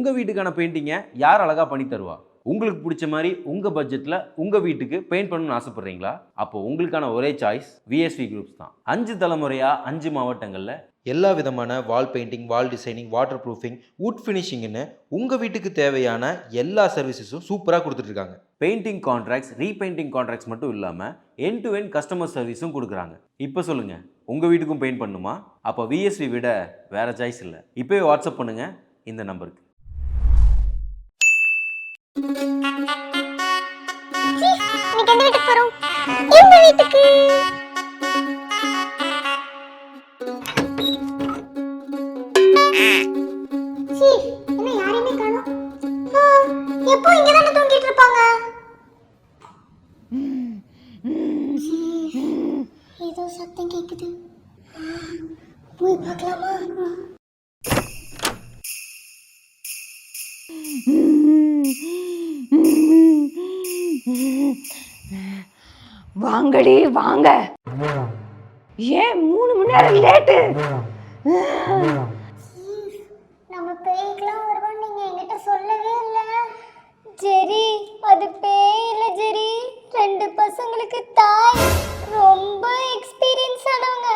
உங்கள் வீட்டுக்கான பெயிண்டிங்கை யார் அழகாக பண்ணி தருவா? உங்களுக்கு பிடிச்ச மாதிரி உங்கள் பட்ஜெட்டில் உங்கள் வீட்டுக்கு பெயிண்ட் பண்ணணும்னு ஆசைப்பட்றீங்களா? அப்போ உங்களுக்கான ஒரே சாய்ஸ் விஎஸ்வி குரூப்ஸ் தான். 5 தலைமுறையாக 5 மாவட்டங்களில் எல்லா விதமான wall painting, wall designing, water proofing, wood ஃபினிஷிங்னு உங்கள் வீட்டுக்கு தேவையான எல்லா சர்வீசஸும் சூப்பராக கொடுத்துட்ருக்காங்க. பெயிண்டிங் கான்ட்ராக்ட்ஸ், ரீபெயிண்டிங் கான்ட்ராக்ட்ஸ் மட்டும் இல்லாமல் எண்ட் டு எண்ட் கஸ்டமர் சர்வீஸும் கொடுக்குறாங்க. இப்போ சொல்லுங்கள், உங்கள் வீட்டுக்கும் பெயிண்ட் பண்ணணுமா? அப்போ விஎஸ்வி விட வேறு சாய்ஸ் இல்லை. இப்போவே வாட்ஸ்அப் பண்ணுங்கள் இந்த நம்பருக்கு. ஏதோ சத்தம் கேக்குது, போய் பார்க்கலாமா? வாங்கடி வாங்க. ஏன் 3 மணி நேரம் லேட்டு? நம்ம பேய்க்கெல்லாம் வருவோம், நீங்க என்கிட்ட சொல்லவே இல்ல. ஜெரி, அது பேய் இல்ல ஜெரி, 2 பசங்களுக்கு தாய். ரொம்ப எக்ஸ்பீரியன்ஸ் ஆனவங்க.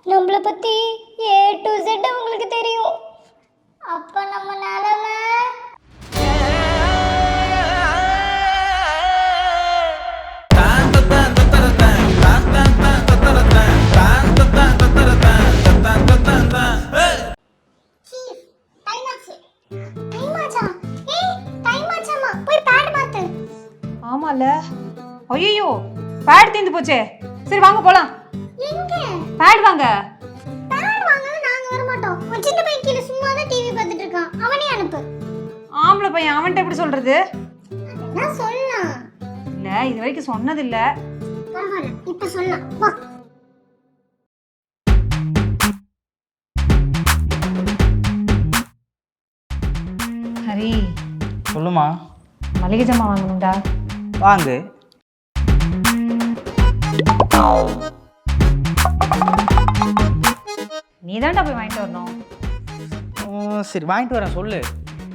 நம்மள பத்தி A to Z அவங்களுக்கு தெரியும். அப்ப நம்ம நிலைமை ஆமால. ஐயோ, பேட் தீந்து போச்சே. சரி வாங்க போலாம். எங்க பேட் வாங்க. பேட் வாங்கல, நாங்க வர மாட்டோம். ஒரு சின்ன பையன் கீழ சும்மா தான் டிவி பார்த்துட்டு இருக்கான், அவனே அனுப்பு. ஆம்பளை பையன், அவன்கிட்ட எப்படி சொல்றது? நான் சொல்லலாம். இல்ல, இது வரைக்கும் சொன்னது இல்ல. பரவாயில்ல, இப்ப சொல்லலாம். வா. ஹரி, சொல்லுமா. மளிகை ஜாமான் வாங்கணும்டா. வாங்கு. நீ தான்டா போய் வாங்கிட்டு வரணும். சரி வாங்கிட்டு வரேன், சொல்லு.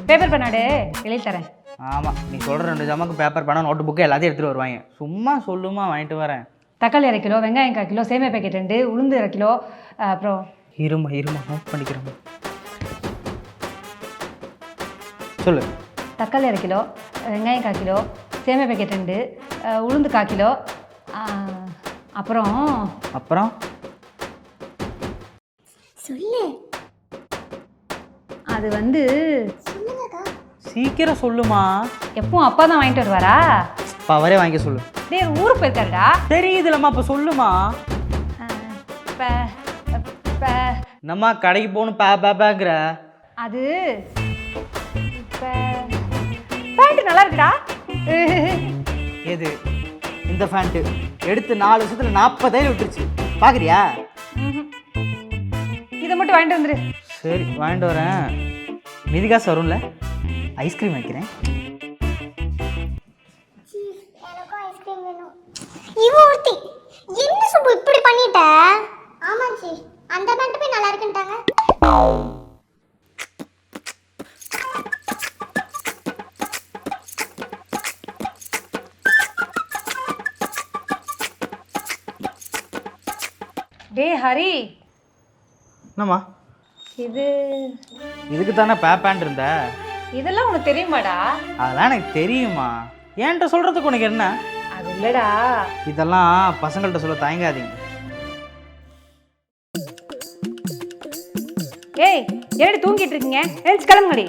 பேப்பர் பண்ணாடு, எழுதி தரேன். ஆமாம், நீ சொல்கிற 2 ஜாமாக்கு பேப்பர் பண்ண, நோட்டு புக்கு எல்லாத்தையும் எடுத்துகிட்டு வருவாங்க. சும்மா சொல்லுமா, வாங்கிட்டு வரேன். தக்காளி 1/2 கிலோ, வெங்காயம் 1/4 கிலோ, சேமியா பேக்கெட் 2, உளுந்து 1/2 கிலோ, அப்புறம் இருமா நோட் பண்ணிக்கிறேன். சொல்லு. தக்காளி 1/2 கிலோ, வெங்காயம் 1/4 கிலோ, சேமியா பேக்கெட் 2, உளுந்து 1/4 கிலோ, அப்புறம் சொல்லு. அது வந்து சொல்லுங்கக்கா. சீக்கிரம் சொல்லுமா. எப்பவும் அப்பா தான் வாங்கிட்டு வருவாரா? அப்பா அவரே வாங்கிக்க சொல்லு. டேய், ஊருக்கு போயிருக்காருடா. தெரியுதுலம்மா, இப்போ சொல்லுமா. என்னம்மா கடைக்கு போகணும் பேங்கிற? அது பேண்ட் நல்லா இருக்குடா. எது? இந்த ஃபேண்ட்டு எடுத்து 4 வருஷத்துல 40,000 விட்டுருச்சு, பார்க்குறியா? இதை மட்டும் வாங்கிட்டு வந்துரு. சரி வாங்கிட்டு வரேன். மீதி காசு வரும்ல, ஐஸ்கிரீம் வைக்கிறேன். எனக்கும் ஐஸ்கிரீம் வேணும். இவ ஒருத்தி என்ன சுப்பு இப்படி பண்ணிட்ட? ஆமா ஜி, அந்த பேண்ட் போய் நல்லா இருக்குன்ட்டாங்க. டேய் ஹரி, என்னம்மா? இதுக்கு தானே பேண்ட் இருந்த? இதெல்லாம் உனக்கு தெரியுமாடா? அதெல்லாம் எனக்கு தெரியுமா, ஏன்ட்ட சொல்கிறதுக்கு உனக்கு என்ன? அது இல்லடா, இதெல்லாம் பசங்கள்கிட்ட சொல்ல தயங்காதீங்க. ஏய், ஏடி தூங்கிட்டு இருக்கீங்க? எழுந்து கிளம்புங்கடி.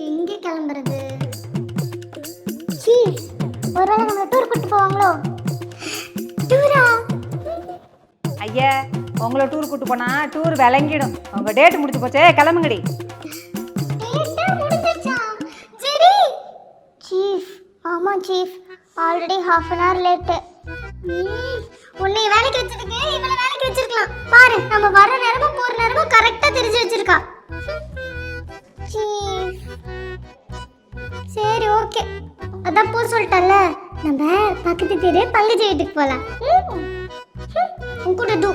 எங்க கிளம்புறது? சீஸ், ஒருவேளை நம்ம டூர் கூட்டு போவாங்களோ? டூரா? ஐயா, உங்களை டூர் கூட்டு போனா டூர் விளங்கிடும். உங்க டேட் முடிஞ்சு போச்சே, கிளம்புங்கடி. டேட்டா முடிஞ்சிச்சா? ஜெரி. சீஃப், ஆமா chief, already ½ an hour late. உன்னை வேலைக்கு வச்சதுக்கு இவளை வேலைக்கு வச்சிருக்கலாம். பாரு, நம்ம வர நேரமும் போற நேரமும் கரெக்டா தெரிஞ்சு வச்சிருக்கா. சீஃப், சரி ஓகே, அதான் போ சொல்லிட்டல்ல, நம்ம பக்கத்து தெரு பங்கஜி வீட்டுக்கு போலாம். உன் கூட டூ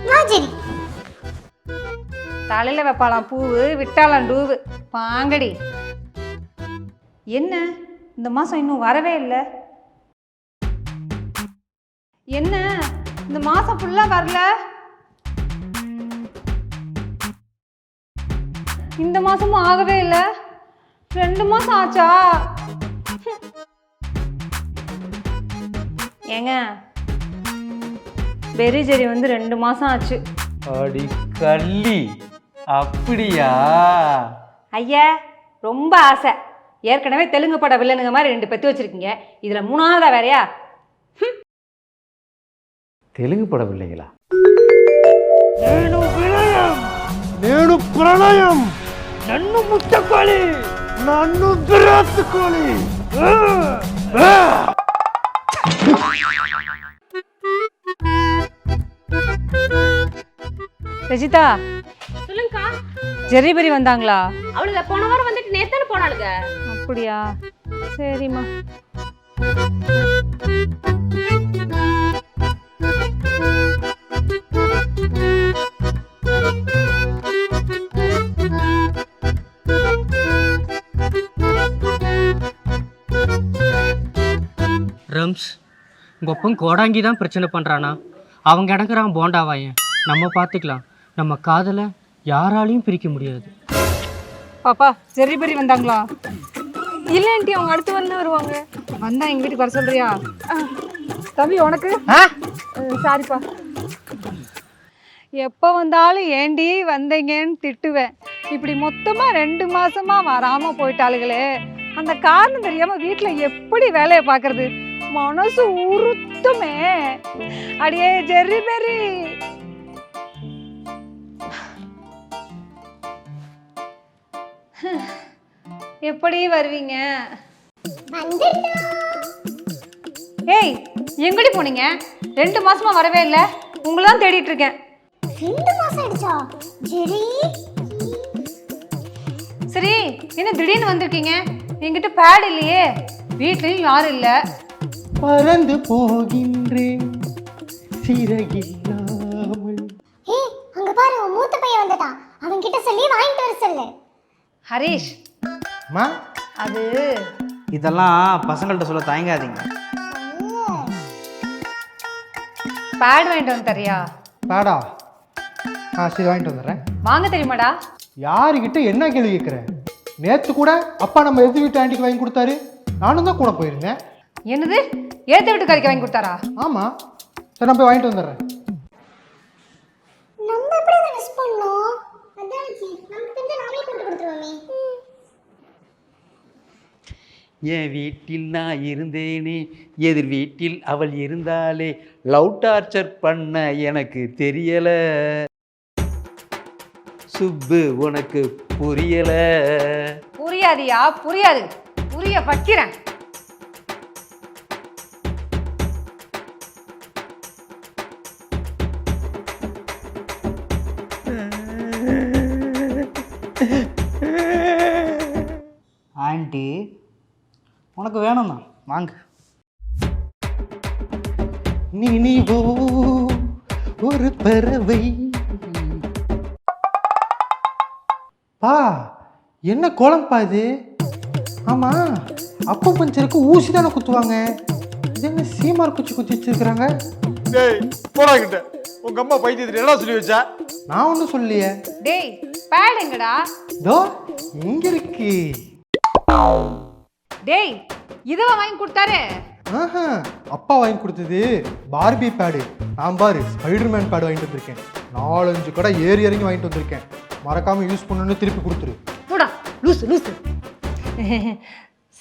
வா ஜெரி. தலையில் வைப்பாளாம் பூவு விட்டாலாம் டூவு பாங்கடி. என்ன இந்த மாதம் இன்னும் வரவே இல்லை? என்ன இந்த மாதம் ஃபுல்லாக வரல? இந்த மாதமும் ஆகவே இல்லை. 2 மாதம் ஆச்சா? ஏங்க பெரி ஜெரி வந்து 2 மாதம் ஆச்சு. அடி கள்ளி, அப்படியா? ஐயா ரொம்ப ஆசை. ஏற்கனவே தெலுங்கு பட வில்லனுங்க மாதிரி 2 பெத்து வச்சிருக்கீங்க, இதில் 3ஆவதா வேறையா? தெலுங்கு படம் இல்லைங்களா? నేను ప్రణయం నన్ను ముట్టకోలి నన్ను దురాత్తుకోలి ரஜிதா சொல்லுங்கக்கா. ஜெரி பெரி வந்தாங்களா? அவளுங்க போன வாரம் வந்துட்டு நேத்தானே போனாளுங்க. அப்படியா, சரிம்மா. ரம்ஸ், உங்கள் அப்பன் கோடாங்கி தான் பிரச்சனை பண்ணுறானா? அவங்க இடங்குறான் போண்டாவாயன். நம்ம பார்த்துக்கலாம். நம்ம காதலை யாராலையும் பிரிக்க முடியாது. பாப்பா ஜெரி பெரி வந்தாங்களா? இல்ல ஆண்டி, அவங்க அடுத்து வந்து வருவாங்க. வந்தா எங்கள் வீட்டுக்கு வர சொல்றியா? தம்பி உனக்கு? சாரிப்பா. எப்போ வந்தாலும் ஏண்டி வந்தீங்கன்னு திட்டுவேன். இப்படி மொத்தமாக 2 மாசமா வராமல் போயிட்டாளுகளே. அந்த காரணம் தெரியாமல் வீட்டில் எப்படி வேலையை பார்க்கறது? மனசு உறுத்துமே. அடியே ஜெரி பெரி, எப்படி வருவீங்க? ஏய் எங்கடி போனீங்க? 2 மாசமா வரவே இல்லை. உங்களை தான் தேடிட்டு இருக்கேன். 2 மாசம் ஆயிடுச்சா ஜெரி? சரி, என்ன திடீர்னு வந்திருக்கீங்க? என்கிட்ட பேட் இல்லையே, வீட்லயும் யாரும் இல்லை. பறந்து போகின்றேன் சிறகில்லாமல். ஏய் அங்க பாரு, உன் மூத்த பையன் வந்துட்டான். அவன் கிட்ட சொல்லி வாங்கிட்டு வர சொல்லு. ஹரிஷ், அம்மா, அது இதெல்லாம் பசங்கள்கிட்ட சொல்ல தயங்காதீங்க. பேட் வாங்கிட்டு வந்து தரியா? பேடா? சரி வாங்கிட்டு வந்துடுறேன். வாங்க தெரியுமாடா? யாருக்கிட்ட என்ன கேள்வி கேட்குறேன்? நேற்று கூட அப்பா நம்ம எது வீட்டு ஆண்டிக்கு வாங்கி கொடுத்தாரு, நானும் தான் கூட போயிருந்தேன். என்னது, ஏத்த வீட்டுக்காரிக்கு வாங்கி கொடுத்தாரா? ஆமாம். சரி நான் போய் வாங்கிட்டு வந்துடுறேன். நம்ம எப்படி அதை மிஸ் பண்ணோம்? அதான் நமக்கு தெரிஞ்ச நாமே கொண்டு கொடுத்துருவோமே. என் வீட்டில் நான் இருந்தேனே, எதிர் வீட்டில் அவள் இருந்தாலே, லவ் டார்ச்சர் பண்ண எனக்கு தெரியல. சுப்பு உனக்கு புரியல. புரியாதியா? புரியாது, புரிய வைக்கிறேன். ஆண்டி உனக்கு வேணும்ண்ணா, வாங்க. நினைவோ ஒரு பறவை. பா என்ன கோலம்பா இது? ஆமா, அப்பா பஞ்சருக்கு ஊசி தானே குத்துவாங்க. இது என்ன சீமார் குச்சி குத்தி வச்சிருக்கிறாங்க? டேய் போடா கிட்ட. உங்க அம்மா பைத்தியத்தை என்ன சொல்லி வச்சா? நான் ஒன்றும் சொல்லலையே. டேய் பேட் எங்கடா? தோ இங்க இருக்கு. டேய் இதுவா வாங்கி கொடுத்தாரு? ஆஹா, அப்பா வாங்கி கொடுத்தது பார்பி பேடு. நான் பாரு ஸ்பைடர்மேன் பேடு வாங்கிட்டு வந்திருக்கேன். 4-5 கடை ஏறி இறங்கி வாங்கிட்டு வந்திருக்கேன். மறக்காம யூஸ் பண்ணணும்னு திருப்பி கொடுத்துரு. போடா லூசு லூசு.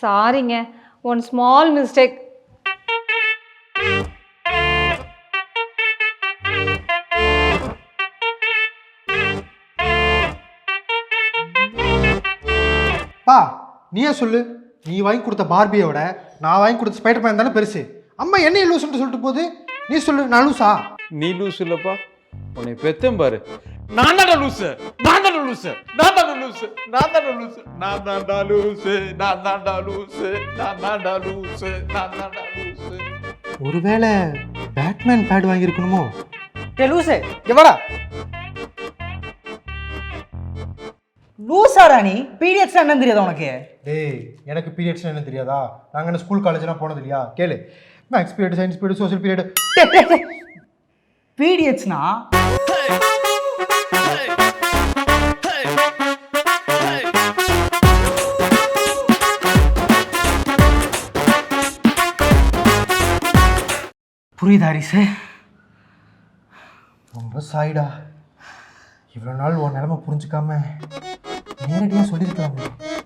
சாரிங்க, ஒன் ஸ்மால் மிஸ்டேக். பா நீயே சொல்லு, நீ வாங்கி கொடுத்த பார்பியோட நான் வாங்கி கொடுத்த ஸ்பைடர்மேன் தானே பெருசு. அம்மா என்ன லூசுன்னு சொல்லிட்டு போகுது, நீ சொல்லு நான் லூசா? நீ லூசு இல்லப்பா, உன்னை பெத்தேன் பாரு. நான் தானே லூசு, நான் தானே லூசு, நான் தானே லூசு, நான் தானே லூசு, நான் தான்டா லூசு, நான் தான்டா லூசு, நான் தான்டா லூசு, நான் தான்டா லூசு. ஒருவேளை பேட்மேன் பேட் வாங்கியிருக்கணுமோ? டே லூசு, இங்க வாடா. லூசாடா நீ? பீரியட்ஸ் என்னன்னு தெரியாதா உனக்கு? டேய் எனக்கு பீரியட்ஸ் என்ன தெரியாதா? நாங்கள் என்ன ஸ்கூல் காலேஜ்லாம் போனது இல்லையா? கேளு. Maths period, science period, social period. பீரியட்ஸ்னா புரியுதா ஹரிசு? ரொம்ப சாய்டா. இவ்வளோ நாள் உன் நிலைமை புரிஞ்சுக்காம நேரடியாக சொல்லியிருக்கலாம்.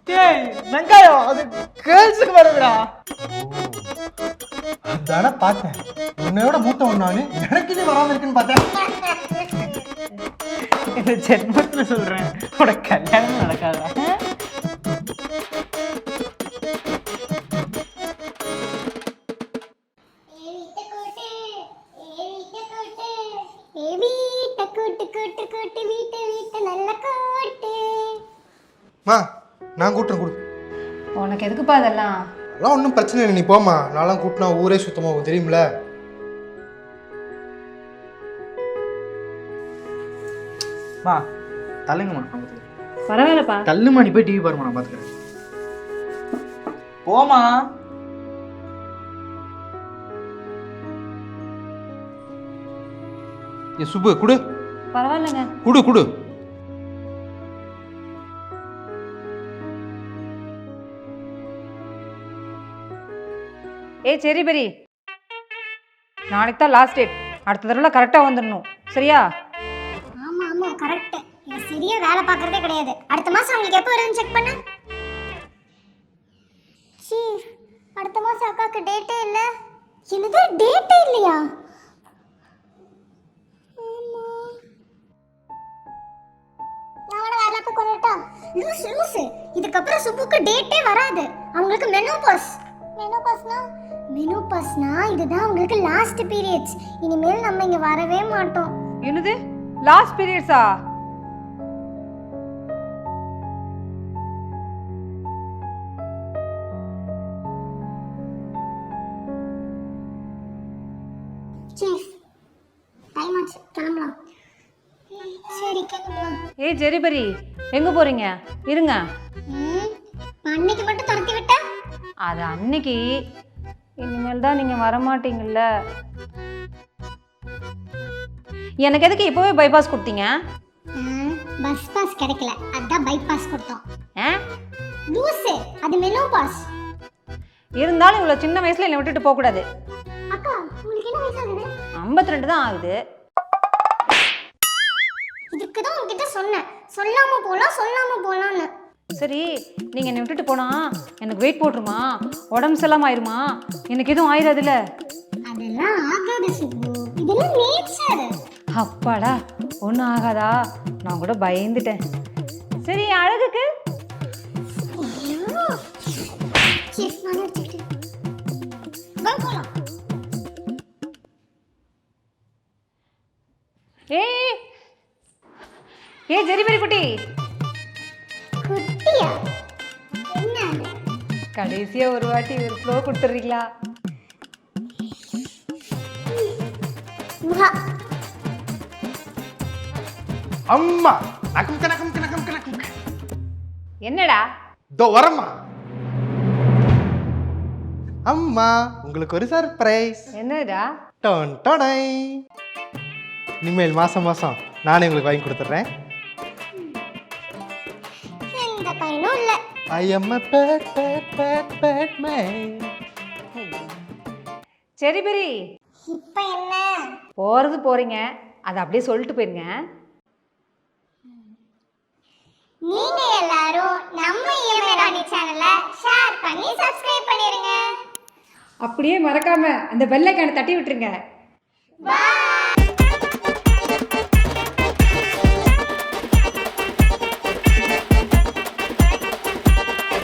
டேய் வெங்காயம், அது கேர்ள்ஸுக்கு வருதுடா. அதான பார்த்தேன். உன்னையோட மூத்த ஒன்னானு எனக்கு இது வராமல் இருக்குன்னு பார்த்தேன். இந்த ஜென்மத்துல சொல்றேன், உனக்கு கல்யாணம் நடக்காதா? மா நான் கூட்டுறேன் கொடு. உனக்கு எதுக்குப்பா அதெல்லாம்? அதெல்லாம் ஒன்றும் பிரச்சனை இல்லை, நீ போமா. நான்லாம் கூட்டினா ஊரே சுத்தமாகும் தெரியுமில. மா தள்ளுங்கம்மா. பரவாயில்லப்பா. தள்ளுமா, நீ போய் டிவி பாருமா, நான் பார்த்துக்கிறேன். போமா. ஏ சுப்பு குடு பரவாயில்லங்க. குடு குடு. ஏய் சரி பெரி, நாளைக்கு தான் லாஸ்ட் டேட். அடுத்த தடவை கரெக்டாக வந்துடணும், சரியா? ஆமா ஆமா கரெக்ட். இது சரியா வேலை பார்க்கறதே கிடையாது. அடுத்த மாசம் உங்களுக்கு எப்போ வருதுன்னு செக் பண்ண. சீஃப், அடுத்த மாசம் அக்காக்கு டேட்டே இல்ல. என்னது டேட்டே இல்லையா? ஆமா. நான் வேற வேலைக்கு கொண்டுட்டா. லூசு லூசு. இதுக்கப்புறம் சுப்புக்கு டேட்டே வராது. அவங்களுக்கு மெனோபாஸ். மெனோபாஸ்னா இதுதான் உங்களுக்கு லாஸ்ட் பீரியட்ஸ். இனிமேல் நம்ம இங்க வரவே மாட்டோம். என்னது லாஸ்ட் பீரியட்ஸா? சீஃப், டைம் ஆச்சு, கிளம்பலாம். சரி கிளம்பலாம். ஏய் ஜெரிபரி, எங்கே போகிறீங்க? இருங்க. அன்னைக்கு மட்டும் துரத்தி விட்ட. அது அன்னைக்கு. இனிமேல் தான் நீங்கள் வரமாட்டீங்கல்ல. எனக்கு எதுக்கு இப்போவே பைபாஸ் கொடுத்தீங்க? பஸ் பாஸ் கிடைக்கல, அதான் பைபாஸ் கொடுத்தோம். ஆ லூசு, அது மெனோபாஸ். இருந்தாலும் இவ்வளோ சின்ன வயசில் என்னை விட்டுட்டு போகக்கூடாது. அக்கா உங்களுக்கு என்ன வயசு ஆகுது? 52 தான் ஆகுது. இதுக்கு தான் உங்ககிட்ட சொன்னேன், சொல்லாம போலாம்னு. சரி, நீங்கள் என்னை விட்டுட்டு போனா எனக்கு வெயிட் போட்டுருமா? உடம்பு செல்லாம ஆயிருமா? எனக்கு எதுவும் ஆயிடாதுல்ல? அதெல்லாம் ஆகாது சுப்பு, இதெல்லாம் நேச்சர். அப்பாடா, ஒன்றும் ஆகாதா? நான் கூட பயந்துட்டேன். சரி, அழகுக்கு சீஃப் நான் எடுத்துக்கிட்டு வா போலாம். ஏ ஜெரிபரி குட்டி. குட்டியா? என்ன? கடைசியாக ஒரு வாட்டி ஒரு ஃப்ளோ கொடுத்துட்றீங்களா? வா. அம்மா நகம் கனகம் கனகம் கனகம். என்னடா? தோ வரம்மா. அம்மா உங்களுக்கு ஒரு சர்ப்ரைஸ். என்னடா? டன் டடை. இனிமேல் மாசம் மாசம் நானே உங்களுக்கு வாங்கி கொடுத்துட்றேன். எந்த பையனும் இல்ல. I am a pet man. சரி பெரி, இப்போ என்ன? போறீங்க, அதை அப்படியே சொல்லிட்டு போயிருங்க. நீங்க எல்லாரும் நம்ம இஎம்ஐ ராணி சேனலை ஷேர் பண்ணி சப்ஸ்கிரைப் பண்ணிருங்க. அப்படியே மறக்காம அந்த பெல் ஐகானை தட்டி விட்டுருங்க. பை.